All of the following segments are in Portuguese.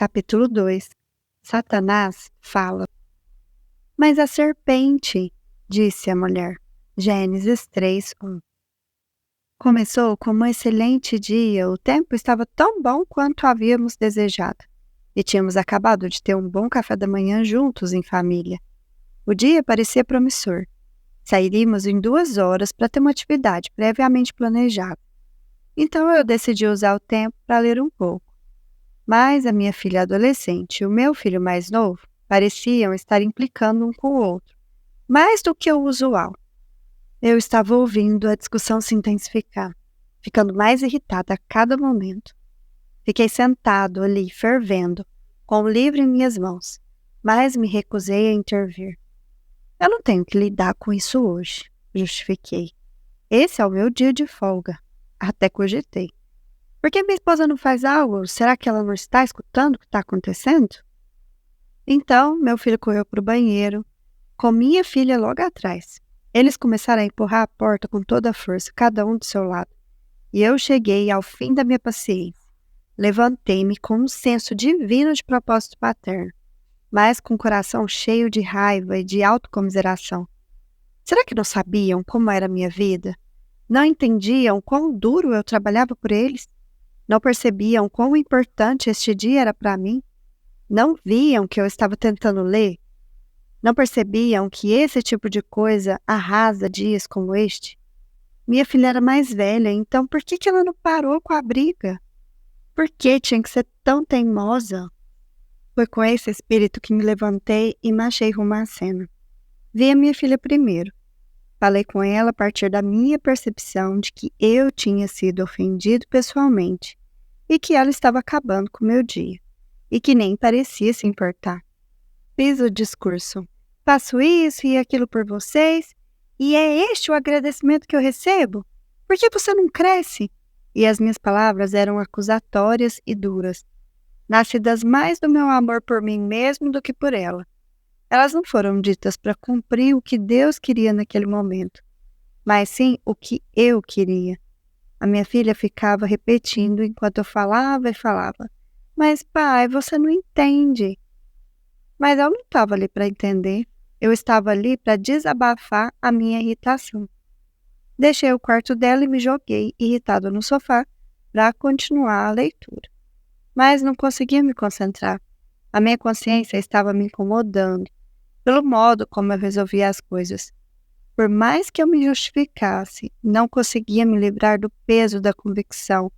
Capítulo 2. Satanás fala. Mas a serpente, disse a mulher. Gênesis 3:1. Começou como um excelente dia, o tempo estava tão bom quanto havíamos desejado. E tínhamos acabado de ter um bom café da manhã juntos em família. O dia parecia promissor. Sairíamos em 2 horas para ter uma atividade previamente planejada. Então eu decidi usar o tempo para ler um pouco. Mas a minha filha adolescente e o meu filho mais novo pareciam estar implicando um com o outro, mais do que o usual. Eu estava ouvindo a discussão se intensificar, ficando mais irritada a cada momento. Fiquei sentado ali, fervendo, com o livro em minhas mãos, mas me recusei a intervir. Eu não tenho que lidar com isso hoje, justifiquei. Esse é o meu dia de folga. Até cogitei. Por que minha esposa não faz algo? Será que ela não está escutando o que está acontecendo? Então, meu filho correu para o banheiro, com minha filha logo atrás. Eles começaram a empurrar a porta com toda a força, cada um do seu lado. E eu cheguei ao fim da minha paciência. Levantei-me com um senso divino de propósito paterno, mas com o coração cheio de raiva e de autocomiseração. Será que não sabiam como era a minha vida? Não entendiam quão duro eu trabalhava por eles? Não percebiam quão importante este dia era para mim? Não viam que eu estava tentando ler? Não percebiam que esse tipo de coisa arrasa dias como este? Minha filha era mais velha, então por que ela não parou com a briga? Por que tinha que ser tão teimosa? Foi com esse espírito que me levantei e marchei rumo à cena. Vi a minha filha primeiro. Falei com ela a partir da minha percepção de que eu tinha sido ofendido pessoalmente e que ela estava acabando com o meu dia, e que nem parecia se importar. Fiz o discurso. Faço isso e aquilo por vocês, e é este o agradecimento que eu recebo? Por que você não cresce? E as minhas palavras eram acusatórias e duras, nascidas mais do meu amor por mim mesmo do que por ela. Elas não foram ditas para cumprir o que Deus queria naquele momento, mas sim o que eu queria. A minha filha ficava repetindo enquanto eu falava e falava. Mas, pai, você não entende. Mas eu não estava ali para entender. Eu estava ali para desabafar a minha irritação. Deixei o quarto dela e me joguei, irritado no sofá, para continuar a leitura. Mas não conseguia me concentrar. A minha consciência estava me incomodando, pelo modo como eu resolvia as coisas. Por mais que eu me justificasse, não conseguia me livrar do peso da convicção,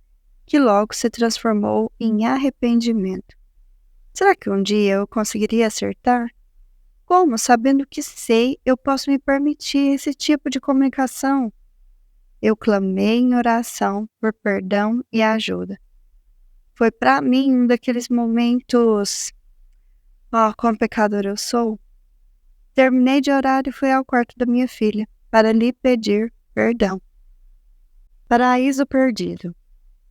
que logo se transformou em arrependimento. Será que um dia eu conseguiria acertar? Como, sabendo que sei, eu posso me permitir esse tipo de comunicação? Eu clamei em oração por perdão e ajuda. Foi para mim um daqueles momentos... como pecador eu sou! Terminei de orar e fui ao quarto da minha filha, para lhe pedir perdão. Paraíso perdido.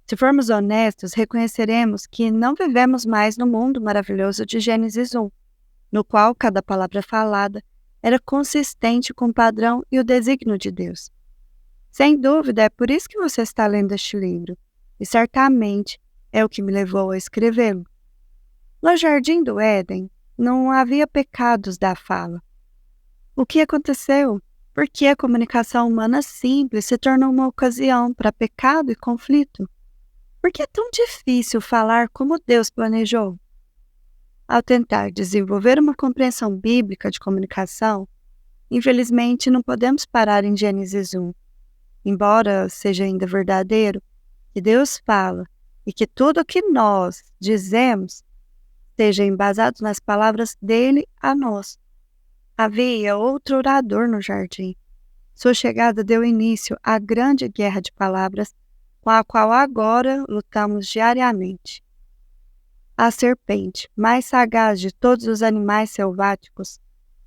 Se formos honestos, reconheceremos que não vivemos mais no mundo maravilhoso de Gênesis 1, no qual cada palavra falada era consistente com o padrão e o desígnio de Deus. Sem dúvida, é por isso que você está lendo este livro, e certamente é o que me levou a escrevê-lo. No Jardim do Éden, não havia pecados da fala. O que aconteceu? Por que a comunicação humana simples se tornou uma ocasião para pecado e conflito? Por que é tão difícil falar como Deus planejou? Ao tentar desenvolver uma compreensão bíblica de comunicação, infelizmente não podemos parar em Gênesis 1. Embora seja ainda verdadeiro que Deus fala e que tudo o que nós dizemos seja embasado nas palavras dele a nós. Havia outro orador no jardim. Sua chegada deu início à grande guerra de palavras com a qual agora lutamos diariamente. A serpente, mais sagaz de todos os animais selváticos,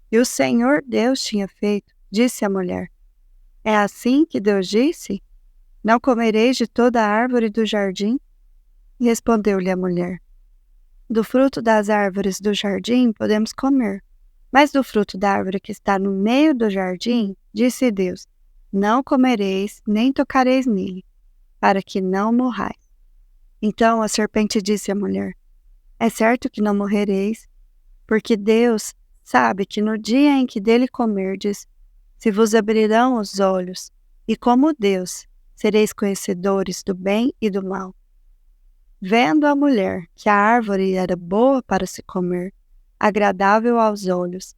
que o Senhor Deus tinha feito, disse à mulher: É assim que Deus disse? Não comereis de toda a árvore do jardim? Respondeu-lhe a mulher: Do fruto das árvores do jardim podemos comer. Mas do fruto da árvore que está no meio do jardim, disse Deus: Não comereis, nem tocareis nele, para que não morrais. Então a serpente disse à mulher: É certo que não morrereis, porque Deus sabe que no dia em que dele comerdes, se vos abrirão os olhos, e como Deus, sereis conhecedores do bem e do mal. Vendo a mulher que a árvore era boa para se comer, agradável aos olhos,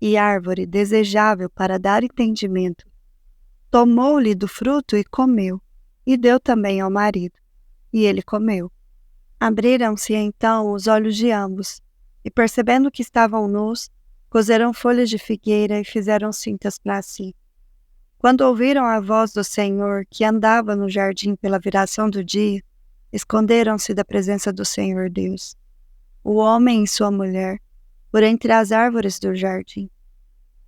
e árvore desejável para dar entendimento, tomou-lhe do fruto e comeu, e deu também ao marido, e ele comeu. Abriram-se então os olhos de ambos, e percebendo que estavam nus, coseram folhas de figueira e fizeram cintas para si. Quando ouviram a voz do Senhor, que andava no jardim pela viração do dia, esconderam-se da presença do Senhor Deus, o homem e sua mulher, por entre as árvores do jardim.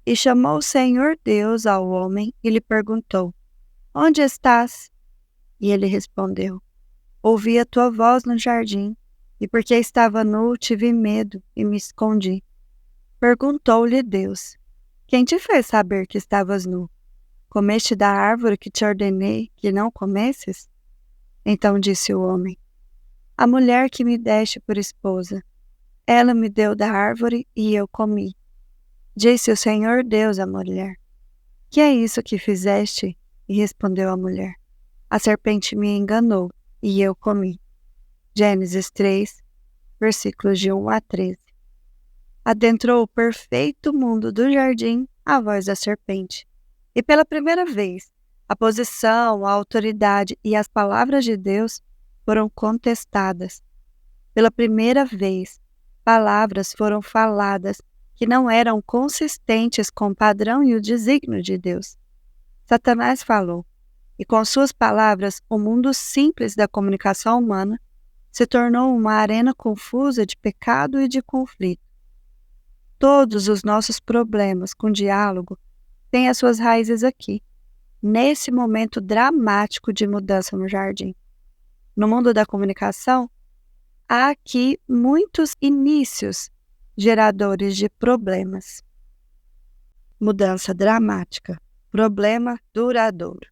E chamou o Senhor Deus ao homem e lhe perguntou: Onde estás? E ele respondeu: Ouvi a tua voz no jardim, e porque estava nu, tive medo e me escondi. Perguntou-lhe Deus: Quem te fez saber que estavas nu? Comeste da árvore que te ordenei que não comesses? Então disse o homem: A mulher que me deste por esposa, ela me deu da árvore e eu comi. Disse o Senhor Deus à mulher: Que é isso que fizeste? E respondeu a mulher: A serpente me enganou e eu comi. Gênesis 3, versículos de 1 a 13. Adentrou o perfeito mundo do jardim a voz da serpente. E pela primeira vez, a posição, a autoridade e as palavras de Deus foram contestadas. Pela primeira vez, palavras foram faladas que não eram consistentes com o padrão e o desígnio de Deus. Satanás falou, e com suas palavras, o mundo simples da comunicação humana se tornou uma arena confusa de pecado e de conflito. Todos os nossos problemas com diálogo têm as suas raízes aqui, nesse momento dramático de mudança no jardim. No mundo da comunicação, há aqui muitos inícios geradores de problemas. Mudança dramática, problema duradouro.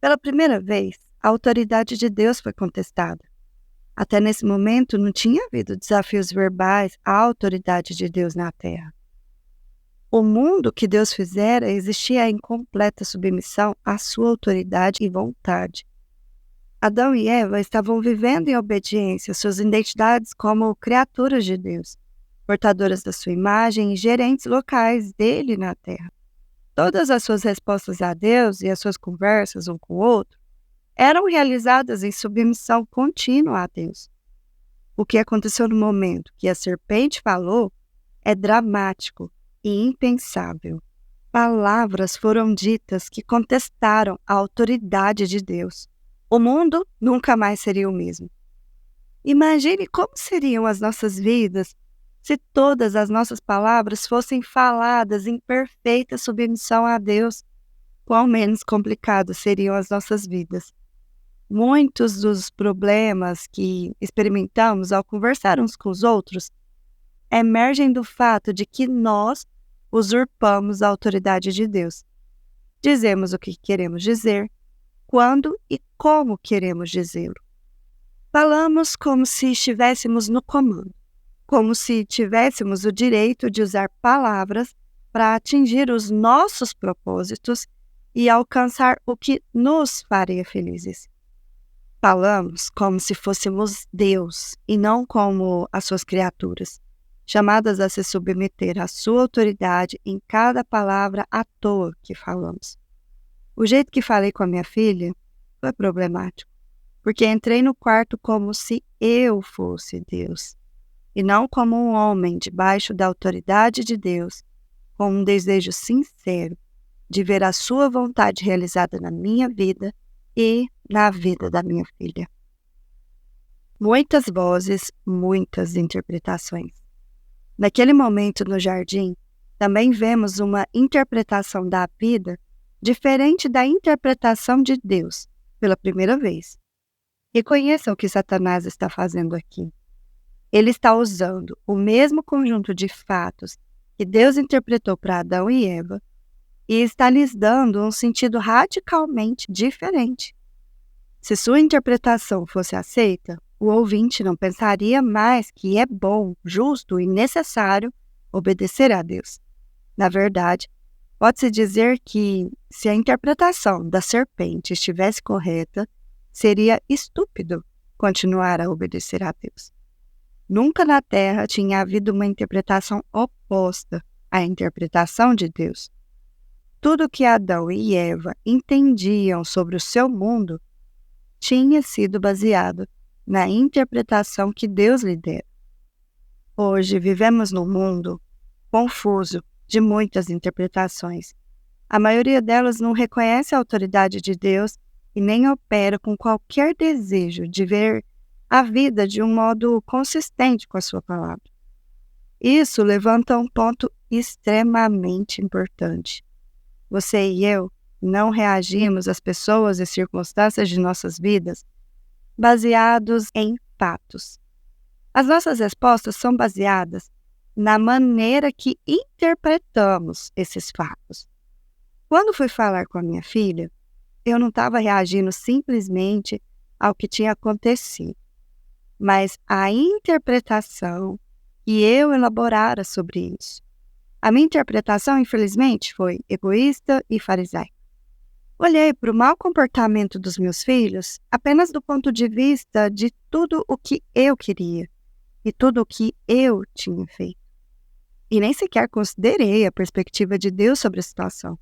Pela primeira vez, a autoridade de Deus foi contestada. Até nesse momento não tinha havido desafios verbais à autoridade de Deus na Terra. O mundo que Deus fizera existia em completa submissão à sua autoridade e vontade. Adão e Eva estavam vivendo em obediência às suas identidades como criaturas de Deus, portadoras da sua imagem e gerentes locais dele na Terra. Todas as suas respostas a Deus e as suas conversas um com o outro eram realizadas em submissão contínua a Deus. O que aconteceu no momento que a serpente falou é dramático e impensável. Palavras foram ditas que contestaram a autoridade de Deus. O mundo nunca mais seria o mesmo. Imagine como seriam as nossas vidas se todas as nossas palavras fossem faladas em perfeita submissão a Deus. Quão menos complicadas seriam as nossas vidas. Muitos dos problemas que experimentamos ao conversar uns com os outros emergem do fato de que nós usurpamos a autoridade de Deus. Dizemos o que queremos dizer, quando e como queremos dizê-lo. Falamos como se estivéssemos no comando, como se tivéssemos o direito de usar palavras para atingir os nossos propósitos e alcançar o que nos faria felizes. Falamos como se fôssemos Deus e não como as suas criaturas, chamadas a se submeter à sua autoridade em cada palavra à toa que falamos. O jeito que falei com a minha filha foi problemático, porque entrei no quarto como se eu fosse Deus, e não como um homem debaixo da autoridade de Deus, com um desejo sincero de ver a sua vontade realizada na minha vida e na vida da minha filha. Muitas vozes, muitas interpretações. Naquele momento no jardim, também vemos uma interpretação da vida diferente da interpretação de Deus, pela primeira vez. Reconheça o que Satanás está fazendo aqui. Ele está usando o mesmo conjunto de fatos que Deus interpretou para Adão e Eva e está lhes dando um sentido radicalmente diferente. Se sua interpretação fosse aceita, o ouvinte não pensaria mais que é bom, justo e necessário obedecer a Deus. Na verdade, pode-se dizer que, se a interpretação da serpente estivesse correta, seria estúpido continuar a obedecer a Deus. Nunca na Terra tinha havido uma interpretação oposta à interpretação de Deus. Tudo que Adão e Eva entendiam sobre o seu mundo tinha sido baseado na interpretação que Deus lhe dera. Hoje vivemos num mundo confuso de muitas interpretações. A maioria delas não reconhece a autoridade de Deus e nem opera com qualquer desejo de ver a vida de um modo consistente com a sua palavra. Isso levanta um ponto extremamente importante. Você e eu não reagimos às pessoas e circunstâncias de nossas vidas baseados em fatos. As nossas respostas são baseadas na maneira que interpretamos esses fatos. Quando fui falar com a minha filha, eu não estava reagindo simplesmente ao que tinha acontecido, mas à interpretação que eu elaborara sobre isso. A minha interpretação, infelizmente, foi egoísta e farisaica. Olhei para o mau comportamento dos meus filhos apenas do ponto de vista de tudo o que eu queria e tudo o que eu tinha feito. E nem sequer considerei a perspectiva de Deus sobre a situação.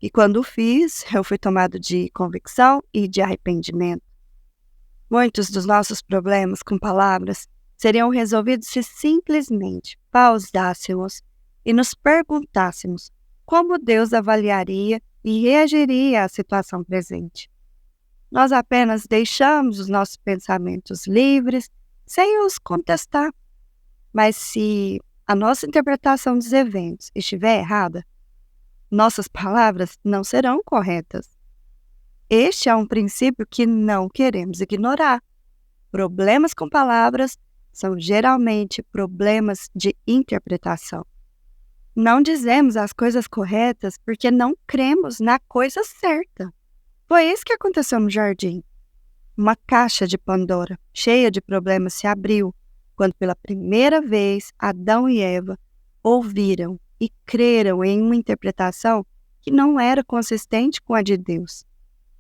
E quando o fiz, eu fui tomado de convicção e de arrependimento. Muitos dos nossos problemas com palavras seriam resolvidos se simplesmente pausássemos e nos perguntássemos como Deus avaliaria e reagiria à situação presente. Nós apenas deixamos os nossos pensamentos livres, sem os contestar. Mas se a nossa interpretação dos eventos estiver errada, nossas palavras não serão corretas. Este é um princípio que não queremos ignorar. Problemas com palavras são geralmente problemas de interpretação. Não dizemos as coisas corretas porque não cremos na coisa certa. Foi isso que aconteceu no jardim. Uma caixa de Pandora, cheia de problemas, se abriu quando pela primeira vez Adão e Eva ouviram e creram em uma interpretação que não era consistente com a de Deus.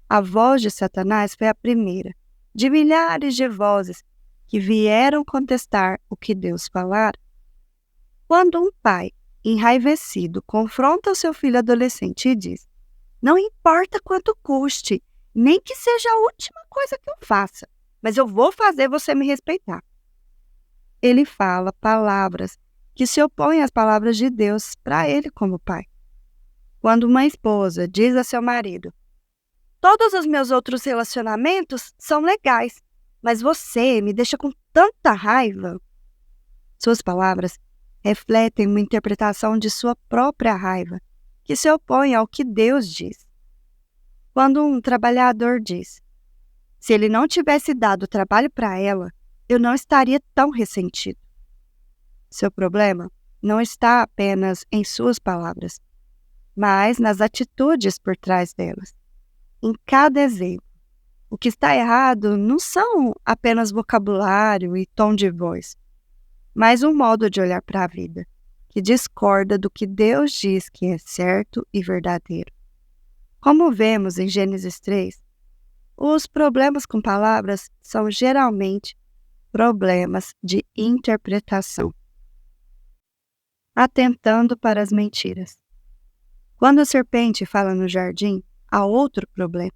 A voz de Satanás foi a primeira, de milhares de vozes que vieram contestar o que Deus falara. Quando um pai enraivecido confronta o seu filho adolescente e diz: "Não importa quanto custe, nem que seja a última coisa que eu faça, mas eu vou fazer você me respeitar." Ele fala palavras que se opõem às palavras de Deus para ele como pai. Quando uma esposa diz a seu marido: "Todos os meus outros relacionamentos são legais, mas você me deixa com tanta raiva." Suas palavras refletem uma interpretação de sua própria raiva, que se opõe ao que Deus diz. Quando um trabalhador diz: "Se ele não tivesse dado trabalho para ela, eu não estaria tão ressentido." Seu problema não está apenas em suas palavras, mas nas atitudes por trás delas. Em cada exemplo, o que está errado não são apenas vocabulário e tom de voz, mas um modo de olhar para a vida, que discorda do que Deus diz que é certo e verdadeiro. Como vemos em Gênesis 3, os problemas com palavras são geralmente problemas de interpretação. Atentando para as mentiras. Quando a serpente fala no jardim, há outro problema.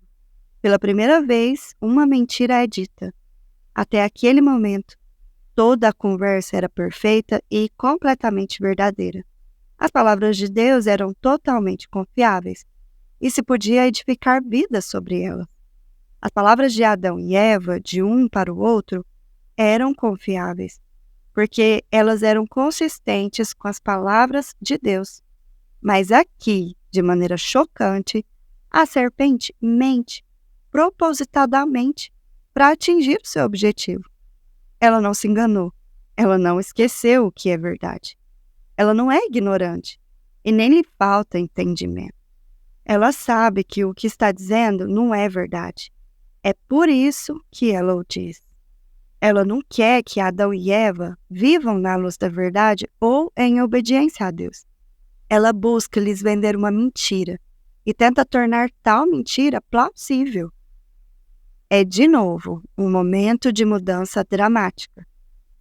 Pela primeira vez, uma mentira é dita. Até aquele momento, toda a conversa era perfeita e completamente verdadeira. As palavras de Deus eram totalmente confiáveis e se podia edificar vidas sobre elas. As palavras de Adão e Eva, de um para o outro, eram confiáveis, porque elas eram consistentes com as palavras de Deus. Mas aqui, de maneira chocante, a serpente mente propositadamente para atingir o seu objetivo. Ela não se enganou, ela não esqueceu o que é verdade. Ela não é ignorante e nem lhe falta entendimento. Ela sabe que o que está dizendo não é verdade. É por isso que ela o diz. Ela não quer que Adão e Eva vivam na luz da verdade ou em obediência a Deus. Ela busca lhes vender uma mentira e tenta tornar tal mentira plausível. É, de novo, um momento de mudança dramática.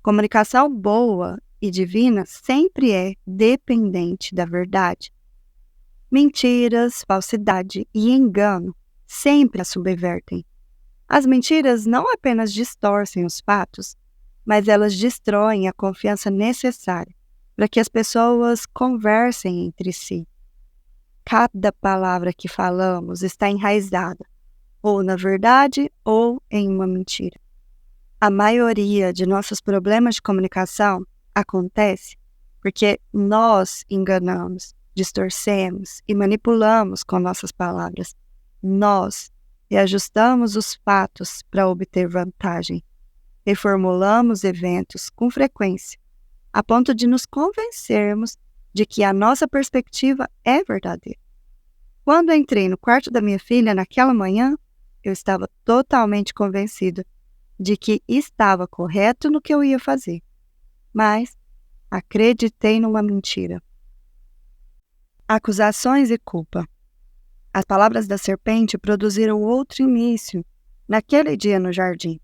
Comunicação boa e divina sempre é dependente da verdade. Mentiras, falsidade e engano sempre a subvertem. As mentiras não apenas distorcem os fatos, mas elas destroem a confiança necessária para que as pessoas conversem entre si. Cada palavra que falamos está enraizada, ou na verdade ou em uma mentira. A maioria de nossos problemas de comunicação acontece porque nós enganamos, distorcemos e manipulamos com nossas palavras. Nós reajustamos os fatos para obter vantagem. Reformulamos eventos com frequência, a ponto de nos convencermos de que a nossa perspectiva é verdadeira. Quando entrei no quarto da minha filha naquela manhã, eu estava totalmente convencido de que estava correto no que eu ia fazer, mas acreditei numa mentira. Acusações e culpa. As palavras da serpente produziram outro início naquele dia no jardim.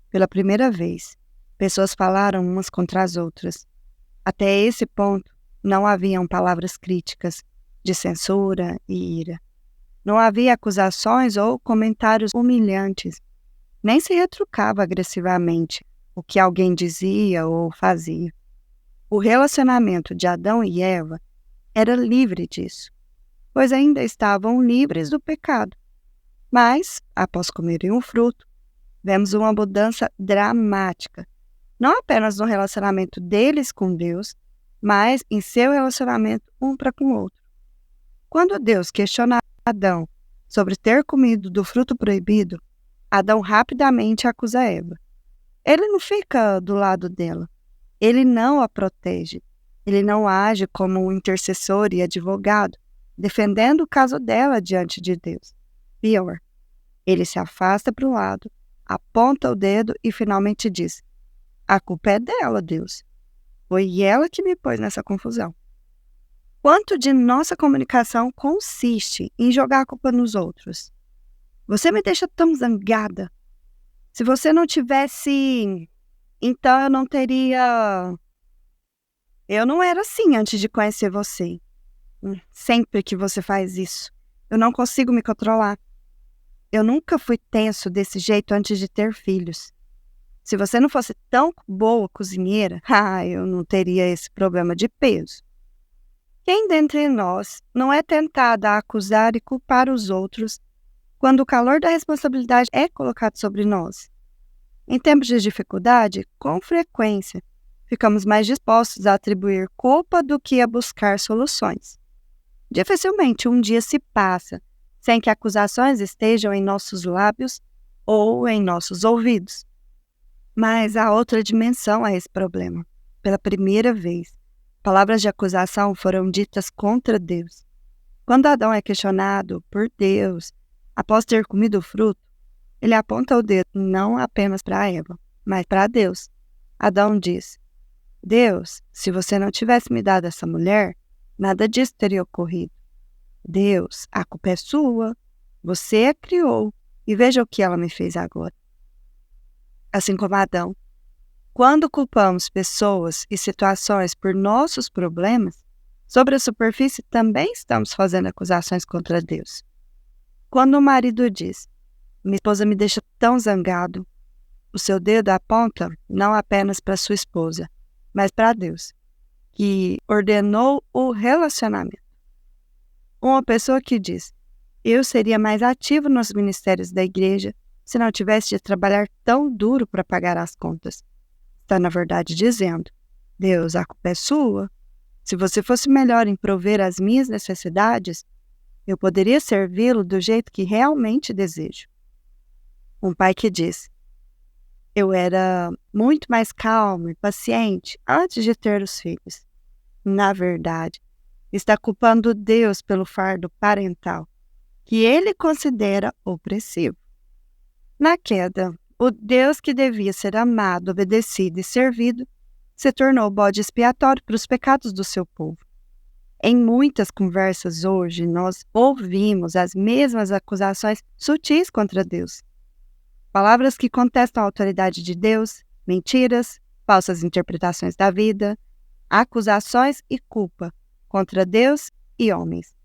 Pela primeira vez, pessoas falaram umas contra as outras. Até esse ponto, não haviam palavras críticas, de censura e ira. Não havia acusações ou comentários humilhantes. Nem se retrucava agressivamente o que alguém dizia ou fazia. O relacionamento de Adão e Eva era livre disso, pois ainda estavam livres do pecado. Mas, após comerem o fruto, vemos uma mudança dramática, não apenas no relacionamento deles com Deus, mas em seu relacionamento um para com o outro. Quando Deus questiona Adão sobre ter comido do fruto proibido, Adão rapidamente acusa Eva. Ele não fica do lado dela. Ele não a protege. Ele não age como um intercessor e advogado, defendendo o caso dela diante de Deus. Pior, ele se afasta para o lado, aponta o dedo e finalmente diz: a culpa é dela, Deus. Foi ela que me pôs nessa confusão. Quanto de nossa comunicação consiste em jogar a culpa nos outros? Você me deixa tão zangada. Se você não tivesse, então eu não teria... Eu não era assim antes de conhecer você. Sempre que você faz isso, eu não consigo me controlar. Eu nunca fui tenso desse jeito antes de ter filhos. Se você não fosse tão boa cozinheira, eu não teria esse problema de peso. Quem dentre nós não é tentada a acusar e culpar os outros quando o calor da responsabilidade é colocado sobre nós? Em tempos de dificuldade, com frequência, ficamos mais dispostos a atribuir culpa do que a buscar soluções. Dificilmente um dia se passa sem que acusações estejam em nossos lábios ou em nossos ouvidos. Mas há outra dimensão a esse problema. Pela primeira vez, palavras de acusação foram ditas contra Deus. Quando Adão é questionado por Deus, após ter comido o fruto, ele aponta o dedo não apenas para Eva, mas para Deus. Adão diz: Deus, se você não tivesse me dado essa mulher, nada disso teria ocorrido. Deus, a culpa é sua, você a criou, e veja o que ela me fez agora. Assim como Adão, quando culpamos pessoas e situações por nossos problemas, sobre a superfície também estamos fazendo acusações contra Deus. Quando o marido diz: minha esposa me deixa tão zangado, o seu dedo aponta não apenas para sua esposa, mas para Deus, que ordenou o relacionamento. Uma pessoa que diz: eu seria mais ativo nos ministérios da igreja se não tivesse de trabalhar tão duro para pagar as contas. Está, na verdade, dizendo: Deus, a culpa é sua. Se você fosse melhor em prover as minhas necessidades, eu poderia servi-lo do jeito que realmente desejo. Um pai que diz: eu era muito mais calmo e paciente antes de ter os filhos. Na verdade, está culpando Deus pelo fardo parental, que ele considera opressivo. Na queda, O Deus que devia ser amado, obedecido e servido se tornou bode expiatório para os pecados do seu povo. Em muitas conversas hoje, nós ouvimos as mesmas acusações sutis contra Deus. Palavras que contestam a autoridade de Deus, mentiras, falsas interpretações da vida, acusações e culpa contra Deus e homens.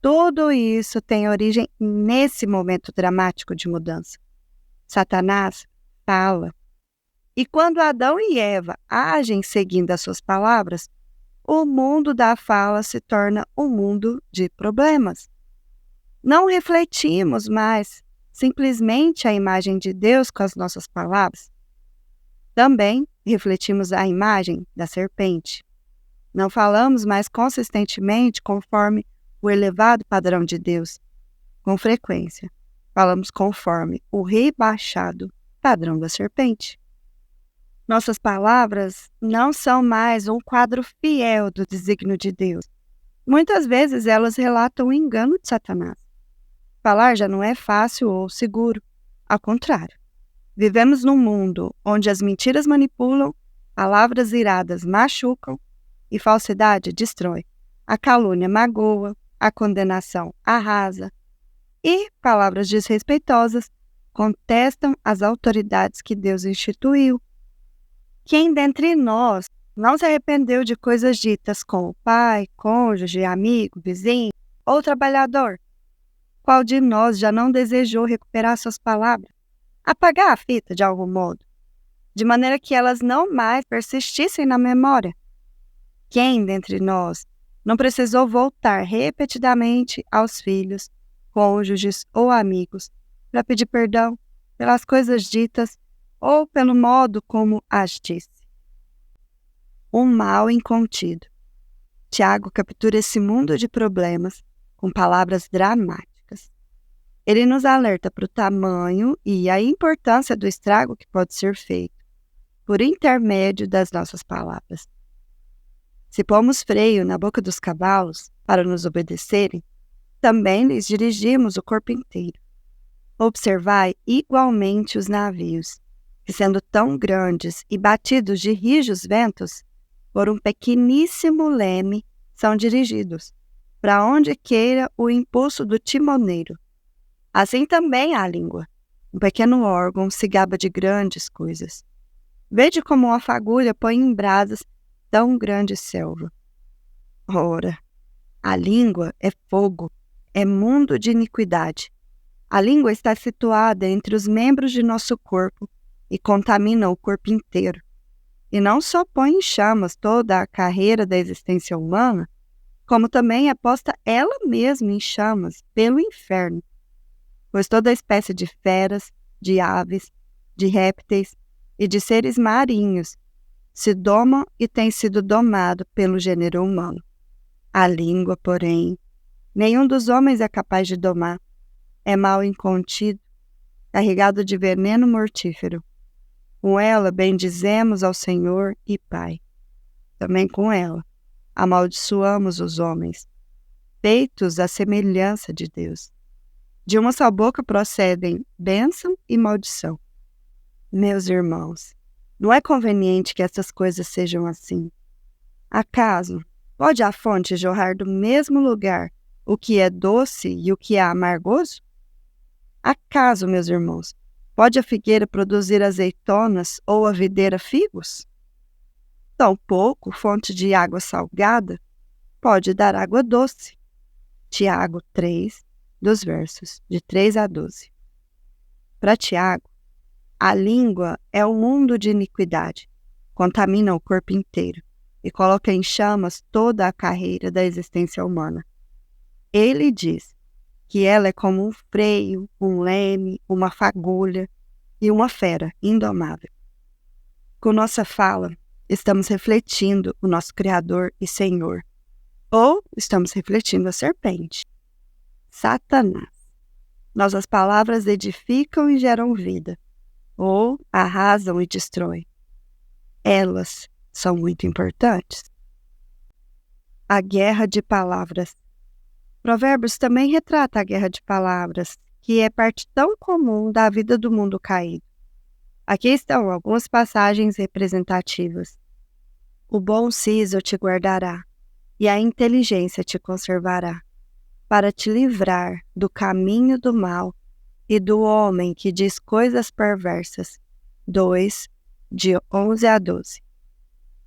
Tudo isso tem origem nesse momento dramático de mudança. Satanás fala. E quando Adão e Eva agem seguindo as suas palavras, o mundo da fala se torna um mundo de problemas. Não refletimos mais simplesmente a imagem de Deus com as nossas palavras. Também refletimos a imagem da serpente. Não falamos mais consistentemente conforme o elevado padrão de Deus. Com frequência, falamos conforme o rebaixado padrão da serpente. Nossas palavras não são mais um quadro fiel do desígnio de Deus. Muitas vezes elas relatam o engano de Satanás. Falar já não é fácil ou seguro. Ao contrário, vivemos num mundo onde as mentiras manipulam, palavras iradas machucam e falsidade destrói. A calúnia magoa, a condenação arrasa e palavras desrespeitosas contestam as autoridades que Deus instituiu. Quem dentre nós não se arrependeu de coisas ditas com o pai, cônjuge, amigo, vizinho ou trabalhador? Qual de nós já não desejou recuperar suas palavras? Apagar a fita de algum modo, de maneira que elas não mais persistissem na memória? Quem dentre nós não precisou voltar repetidamente aos filhos, cônjuges ou amigos para pedir perdão pelas coisas ditas ou pelo modo como as disse? Um mal incontido. Tiago captura esse mundo de problemas com palavras dramáticas. Ele nos alerta para o tamanho e a importância do estrago que pode ser feito por intermédio das nossas palavras. Se pomos freio na boca dos cavalos para nos obedecerem, também lhes dirigimos o corpo inteiro. Observai igualmente os navios, que sendo tão grandes e batidos de rijos ventos, por um pequeníssimo leme são dirigidos, para onde queira o impulso do timoneiro. Assim também a língua. Um pequeno órgão se gaba de grandes coisas. Vede como uma fagulha põe em brasas tão grande selva. Ora, a língua é fogo, é mundo de iniquidade. A língua está situada entre os membros de nosso corpo e contamina o corpo inteiro. E não só põe em chamas toda a carreira da existência humana, como também é posta ela mesma em chamas pelo inferno. Pois toda espécie de feras, de aves, de répteis e de seres marinhos se domam e têm sido domado pelo gênero humano. A língua, porém, nenhum dos homens é capaz de domar. É mal incontido, carregado de veneno mortífero. Com ela bendizemos ao Senhor e Pai. Também com ela amaldiçoamos os homens, feitos à semelhança de Deus. De uma só boca procedem bênção e maldição. Meus irmãos, não é conveniente que essas coisas sejam assim. Acaso pode a fonte jorrar do mesmo lugar o que é doce e o que é amargoso? Acaso, meus irmãos, pode a figueira produzir azeitonas ou a videira figos? Tampouco fonte de água salgada pode dar água doce. Tiago 3, dos versos de 3 a 12. Para Tiago, a língua é um mundo de iniquidade, contamina o corpo inteiro e coloca em chamas toda a carreira da existência humana. Ele diz que ela é como um freio, um leme, uma fagulha e uma fera indomável. Com nossa fala, estamos refletindo o nosso Criador e Senhor, ou estamos refletindo a serpente, Satanás. Nossas palavras edificam e geram vida, ou arrasam e destroem. Elas são muito importantes. A guerra de palavras. Provérbios também retrata a guerra de palavras, que é parte tão comum da vida do mundo caído. Aqui estão algumas passagens representativas. O bom siso te guardará, e a inteligência te conservará, para te livrar do caminho do mal e do homem que diz coisas perversas. 2, de 11 a 12.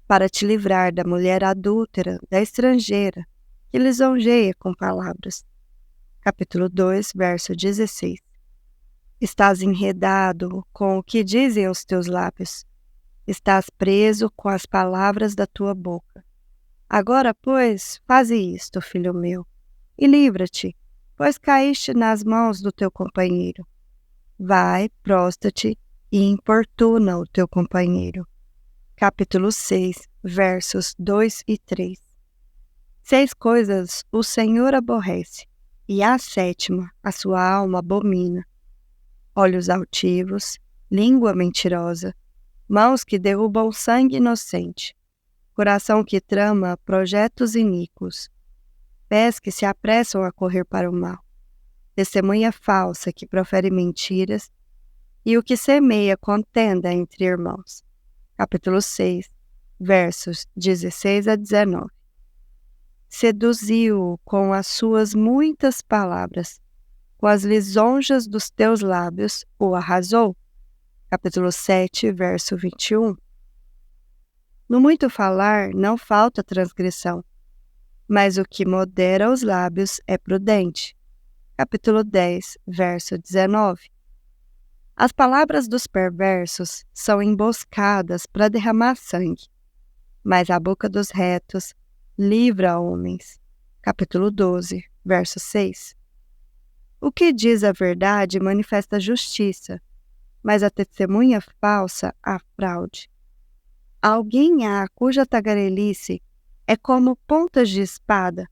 Para te livrar da mulher adúltera, da estrangeira, que lisonjeia com palavras. Capítulo 2, verso 16. Estás enredado com o que dizem os teus lábios. Estás preso com as palavras da tua boca. Agora, pois, faze isto, filho meu, e livra-te, pois caíste nas mãos do teu companheiro. Vai, prostra-te e importuna o teu companheiro. Capítulo 6, versos 2 e 3. 6 coisas o Senhor aborrece, e a 7ª a sua alma abomina: olhos altivos, língua mentirosa, mãos que derrubam sangue inocente, coração que trama projetos iníquos, pés que se apressam a correr para o mal, testemunha falsa que profere mentiras, e o que semeia contenda entre irmãos. Capítulo 6, versos 16 a 19. Seduziu-o com as suas muitas palavras, com as lisonjas dos teus lábios o arrasou. Capítulo 7, verso 21. No muito falar não falta transgressão, mas o que modera os lábios é prudente. Capítulo 10, verso 19. As palavras dos perversos são emboscadas para derramar sangue, mas a boca dos retos livra homens. Capítulo 12, verso 6. O que diz a verdade manifesta justiça, mas a testemunha falsa a fraude. Alguém há cuja tagarelice é como pontas de espada,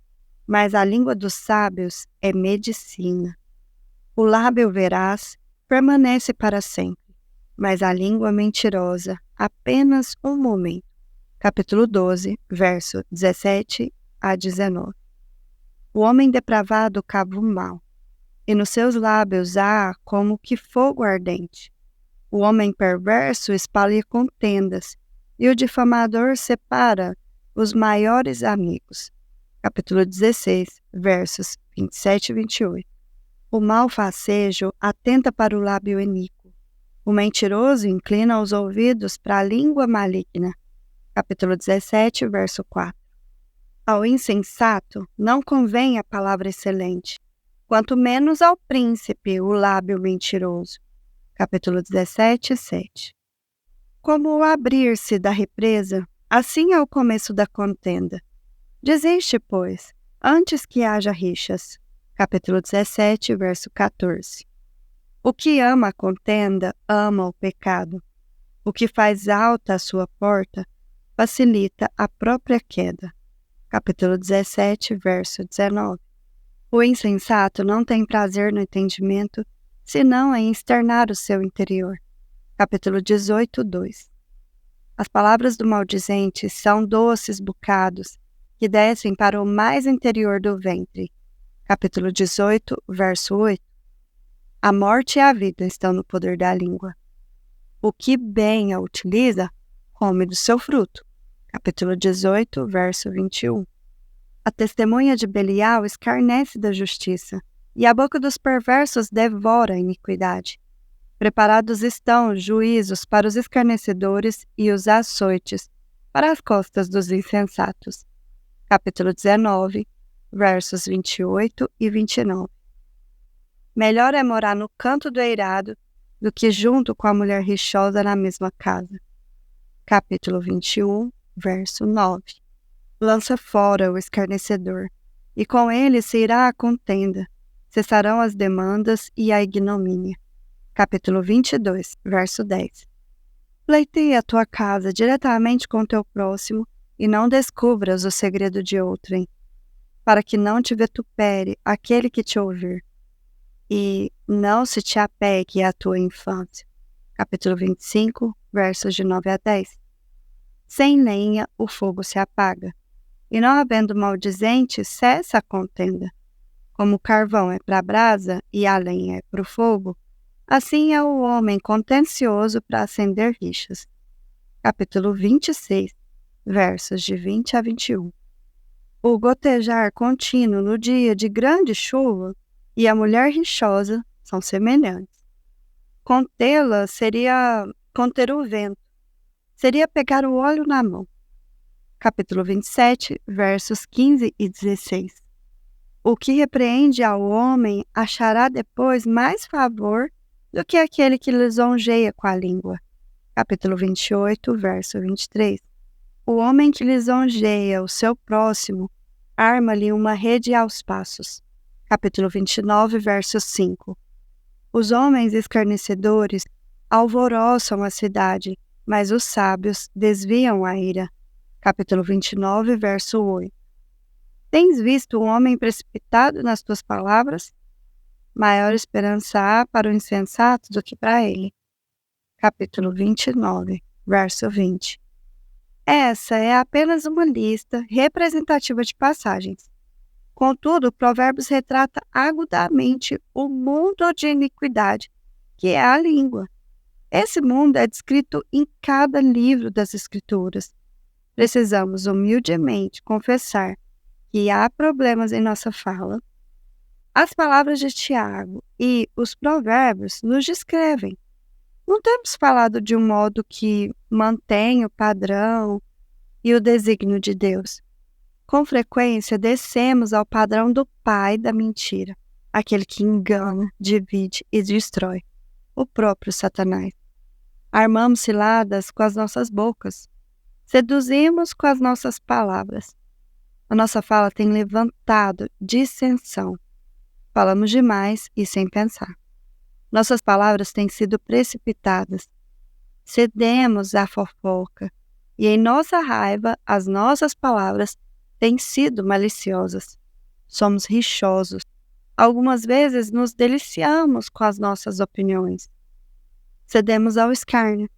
mas a língua dos sábios é medicina. O lábio veraz permanece para sempre, mas a língua mentirosa apenas um momento. Capítulo 12, verso 17 a 19. O homem depravado cava o mal, e nos seus lábios há como que fogo ardente. O homem perverso espalha contendas, e o difamador separa os maiores amigos. Capítulo 16, versos 27 e 28. O malfacejo atenta para o lábio iníquo. O mentiroso inclina os ouvidos para a língua maligna. Capítulo 17, verso 4. Ao insensato não convém a palavra excelente, quanto menos ao príncipe o lábio mentiroso. Capítulo 17, 7. Como o abrir-se da represa, assim é o começo da contenda. Desiste, pois, antes que haja rixas. Capítulo 17, verso 14. O que ama a contenda, ama o pecado. O que faz alta a sua porta, facilita a própria queda. Capítulo 17, verso 19. O insensato não tem prazer no entendimento, senão em externar o seu interior. Capítulo 18, 2. As palavras do maldizente são doces bocados, que descem para o mais interior do ventre. Capítulo 18, verso 8. A morte e a vida estão no poder da língua. O que bem a utiliza, come do seu fruto. Capítulo 18, verso 21. A testemunha de Belial escarnece da justiça, e a boca dos perversos devora a iniquidade. Preparados estão os juízos para os escarnecedores e os açoites para as costas dos insensatos. Capítulo 19, versos 28 e 29. Melhor é morar no canto do eirado do que junto com a mulher rixosa na mesma casa. Capítulo 21, verso 9. Lança fora o escarnecedor, e com ele se irá a contenda, cessarão as demandas e a ignomínia. Capítulo 22, verso 10. Pleiteia a tua casa diretamente com teu próximo, e não descubras o segredo de outrem, para que não te vitupere aquele que te ouvir, e não se te apegue à tua infância. Capítulo 25, versos de 9 a 10. Sem lenha o fogo se apaga, e não havendo maldizente, cessa a contenda. Como o carvão é para a brasa e a lenha é para o fogo, Assim é o homem contencioso para acender rixas. Capítulo 26, versos de 20 a 21. O gotejar contínuo no dia de grande chuva e a mulher rixosa são semelhantes. Contê-la seria conter o vento, seria pegar o óleo na mão. Capítulo 27, versos 15 e 16. O que repreende ao homem achará depois mais favor do que aquele que lisonjeia com a língua. Capítulo 28, verso 23. O homem que lisonjeia o seu próximo arma-lhe uma rede aos passos. Capítulo 29, verso 5. Os homens escarnecedores alvoroçam a cidade, mas os sábios desviam a ira. Capítulo 29, verso 8. Tens visto um homem precipitado nas tuas palavras? Maior esperança há para o insensato do que para ele. Capítulo 29, verso 20. Essa é apenas uma lista representativa de passagens. Contudo, Provérbios retrata agudamente o mundo de iniquidade, que é a língua. Esse mundo é descrito em cada livro das Escrituras. Precisamos humildemente confessar que há problemas em nossa fala. As palavras de Tiago e os provérbios nos descrevem. Não temos falado de um modo que mantém o padrão e o desígnio de Deus. Com frequência, descemos ao padrão do pai da mentira, aquele que engana, divide e destrói, o próprio Satanás. Armamos ciladas com as nossas bocas, seduzimos com as nossas palavras. A nossa fala tem levantado dissensão. Falamos demais e sem pensar. Nossas palavras têm sido precipitadas. Cedemos à fofoca e em nossa raiva as nossas palavras têm sido maliciosas. Somos rixosos. Algumas vezes nos deliciamos com as nossas opiniões. Cedemos ao escárnio.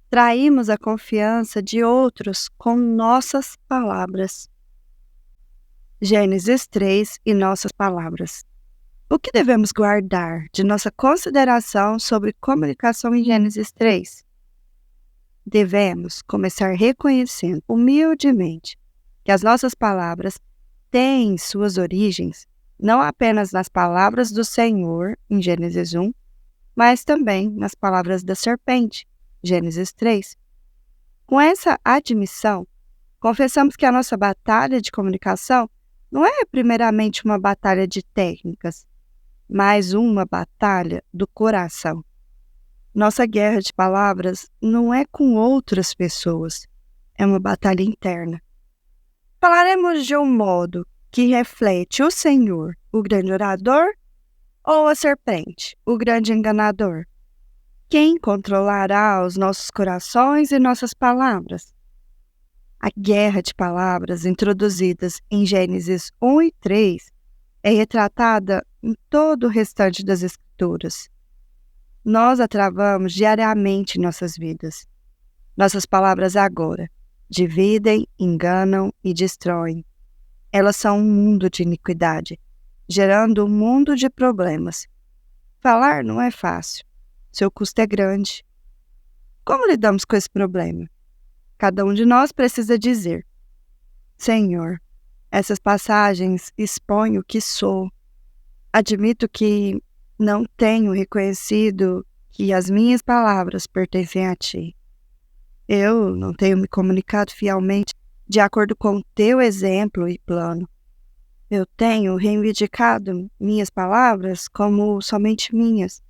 Traímos a confiança de outros com nossas palavras. Gênesis 3 e nossas palavras. O que devemos guardar de nossa consideração sobre comunicação em Gênesis 3? Devemos começar reconhecendo humildemente que as nossas palavras têm suas origens não apenas nas palavras do Senhor, em Gênesis 1, mas também nas palavras da serpente, Gênesis 3. Com essa admissão, confessamos que a nossa batalha de comunicação não é primeiramente uma batalha de técnicas, mas uma batalha do coração. Nossa guerra de palavras não é com outras pessoas, é uma batalha interna. Falaremos de um modo que reflete o Senhor, o grande orador, ou a serpente, o grande enganador? Quem controlará os nossos corações e nossas palavras? A guerra de palavras introduzidas em Gênesis 1 e 3 é retratada em todo o restante das Escrituras. Nós a travamos diariamente em nossas vidas. Nossas palavras agora dividem, enganam e destroem. Elas são um mundo de iniquidade, gerando um mundo de problemas. Falar não é fácil. Seu custo é grande. Como lidamos com esse problema? Cada um de nós precisa dizer: Senhor, essas passagens expõem o que sou. Admito que não tenho reconhecido que as minhas palavras pertencem a Ti. Eu não tenho me comunicado fielmente de acordo com o Teu exemplo e plano. Eu tenho reivindicado minhas palavras como somente minhas,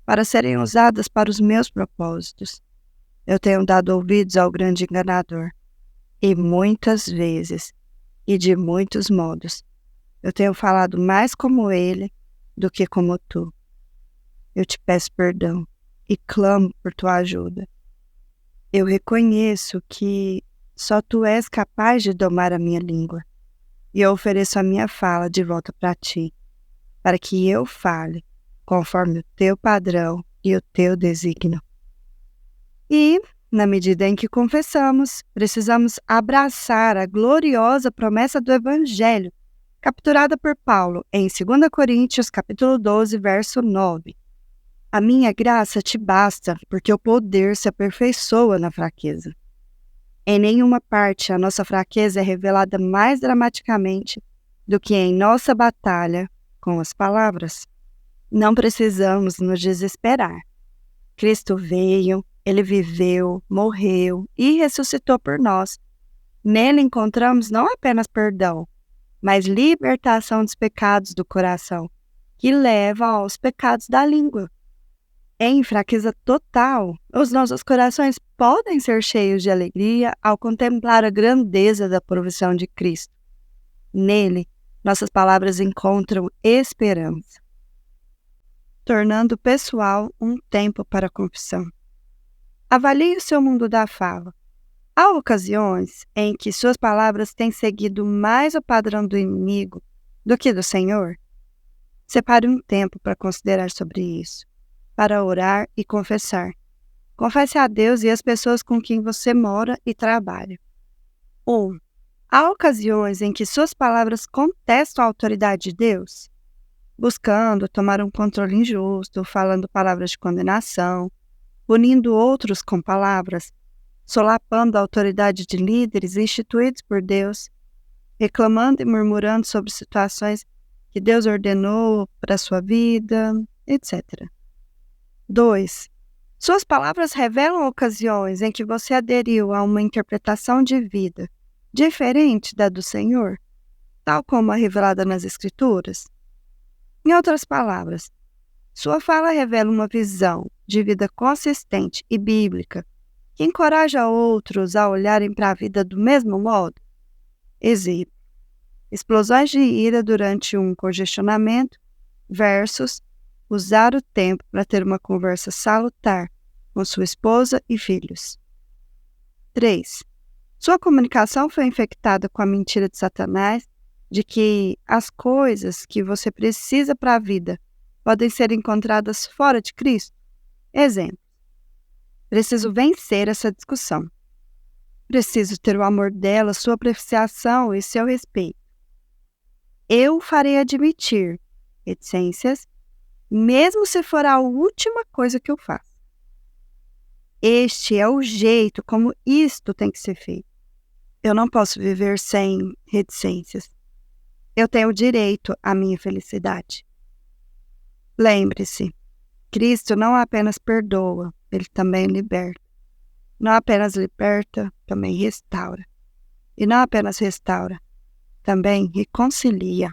para serem usadas para os meus propósitos. Eu tenho dado ouvidos ao grande enganador, e muitas vezes, e de muitos modos, eu tenho falado mais como ele do que como tu. Eu te peço perdão e clamo por tua ajuda. Eu reconheço que só tu és capaz de domar a minha língua, e eu ofereço a minha fala de volta para ti, para que eu fale conforme o teu padrão e o teu desígnio. E, na medida em que confessamos, precisamos abraçar a gloriosa promessa do Evangelho, capturada por Paulo em 2 Coríntios, capítulo 12, verso 9. A minha graça te basta, porque o poder se aperfeiçoa na fraqueza. Em nenhuma parte a nossa fraqueza é revelada mais dramaticamente do que em nossa batalha com as palavras. Não precisamos nos desesperar. Cristo veio, Ele viveu, morreu e ressuscitou por nós. Nele encontramos não apenas perdão, mas libertação dos pecados do coração, que leva aos pecados da língua. Em fraqueza total, os nossos corações podem ser cheios de alegria ao contemplar a grandeza da provisão de Cristo. Nele, nossas palavras encontram esperança, tornando pessoal um tempo para a confissão. Avalie o seu mundo da fala. Há ocasiões em que suas palavras têm seguido mais o padrão do inimigo do que do Senhor? Separe um tempo para considerar sobre isso, para orar e confessar. Confesse a Deus e às pessoas com quem você mora e trabalha. 1. Há ocasiões em que suas palavras contestam a autoridade de Deus, buscando tomar um controle injusto, falando palavras de condenação, punindo outros com palavras, solapando a autoridade de líderes instituídos por Deus, reclamando e murmurando sobre situações que Deus ordenou para a sua vida, etc. 2. Suas palavras revelam ocasiões em que você aderiu a uma interpretação de vida diferente da do Senhor, tal como a revelada nas Escrituras. Em outras palavras, sua fala revela uma visão de vida consistente e bíblica que encoraja outros a olharem para a vida do mesmo modo. Exemplo: explosões de ira durante um congestionamento versus usar o tempo para ter uma conversa salutar com sua esposa e filhos. 3. Sua comunicação foi infectada com a mentira de Satanás de que as coisas que você precisa para a vida podem ser encontradas fora de Cristo? Exemplo: preciso vencer essa discussão. Preciso ter o amor dela, sua apreciação e seu respeito. Eu farei admitir reticências, mesmo se for a última coisa que eu faço. Este é o jeito como isto tem que ser feito. Eu não posso viver sem reticências. Eu tenho direito à minha felicidade. Lembre-se, Cristo não apenas perdoa, Ele também liberta. Não apenas liberta, também restaura. E não apenas restaura, também reconcilia.